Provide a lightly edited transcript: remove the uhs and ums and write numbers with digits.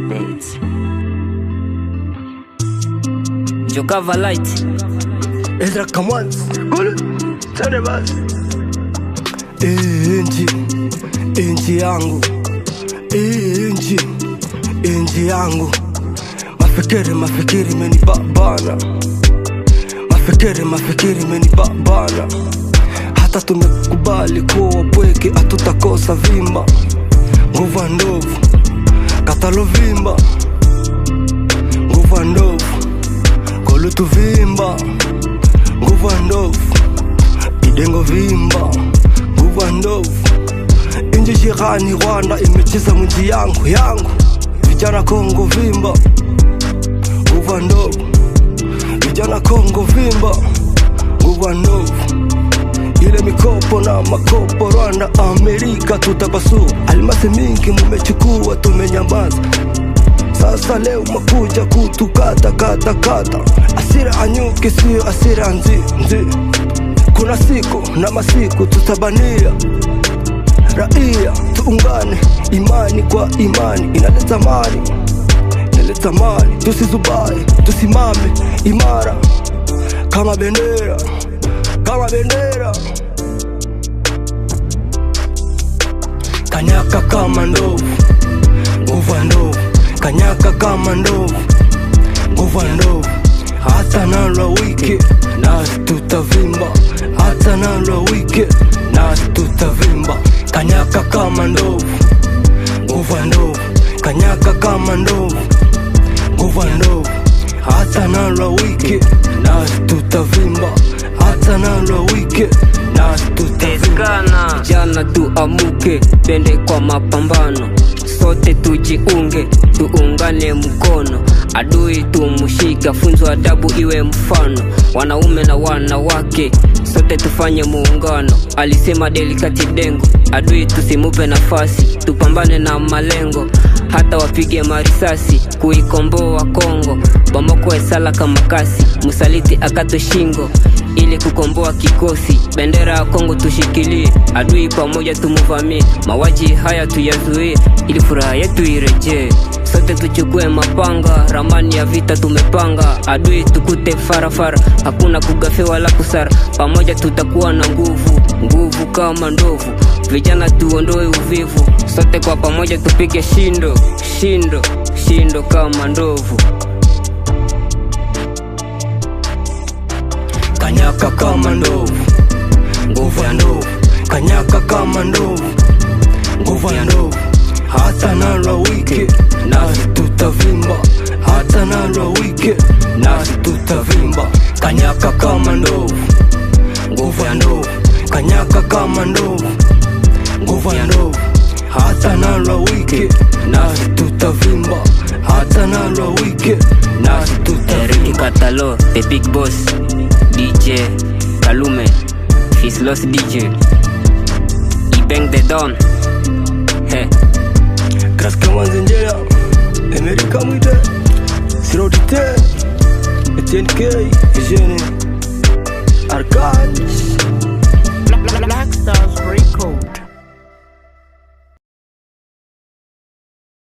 Beats. Jokava Light Ezra Kamwanzi Gulu Tane basi Inchi yangu Inchi yangu Mafikiri meni babana Mafikiri meni babana. Hata tumekubali kuwa pweke hatutakosa vimba. Nguva ndovu katalo vimba. Nguva ndovu kolu tuvimba. Nguva ndovu idengo vimba. Nguva ndovu inji jirani Rwanda imecheza mwinji yangu. Vijana Kongo vimba. Nguva ndovu vijana Kongo vimba. Nguva ndovu ile mikopo na makopo Rwanda Amerika tutabasu. Almasi mingi mumechukua tumenyamaza. Sasa leo makuja kutukata kata. Asira anyuki sio asira nzi. Kuna siku na masiku tutabania. Raia tuungane imani kwa imani. Inaleta mali tusizubae. Tusimame imara kama bendera. Kanyaka kama ndovu. Nguva ndovu kanyaka kama ndovu. Nguva ndovu hata nalwa wiki nasi tutavimba. Hata nalwa wiki nasi tutavimba. Kanyaka kama ndovu. Nguva ndovu kanyaka kama ndovu. Nguva ndovu hata nalwa wiki nasi tutavimba. Hata nalwa wiki nasi tutavimba. Jana tuamuke twende kwa mapambano. Sote tujiunge tuungane mkono. Adui tumushika funzo adabu iwe mfano. Wanaume na wanawake sote tufanye muungano. Alisema Delicate Dengo. Adui tusimupe nafasi. Tupambane na malengo. Hata wapige marisasi kuikomboa Kongo. Bamoko esala kama kasi. Musaliti akato shingo ili kukomboa kikosi. Bendera ya Kongo tushikilie. Adui pamoja tumuvamie. Mawaji haya tuyazuie ili furaha yetu irejee. Sote tuchukue mapanga. Ramani ya vita tumepanga. Adui tukute farafara. Hakuna kugafe wala kusara. Pamoja tutakuwa na nguvu kama ndovu. Vijana tuondoe uvivu. Sote kwa pamoja tupige shindo kama ndovu. Kanyaka kama ndovu. Nguva ndovu kanyaka kama ndovu. Nguva ndovu hata nalwa wiki nasi tutavimba. Hata nalwa wiki nasi tutavimba. Kanyaka kama ndovu. Nguva ndovu kanyaka kama ndovu. Nguva ndovu hata nalwa wiki nasi tutavimba. Hata nalwa wiki nasi tutavimba. Eric Katalo, the big boss. DJ Kalume, his lost DJ. He bang the dawn. Hey. Kraska Manzinjera, Amerika mwite. Sirotite, Etienne K, Eugene, Arcade. Black Stars Records.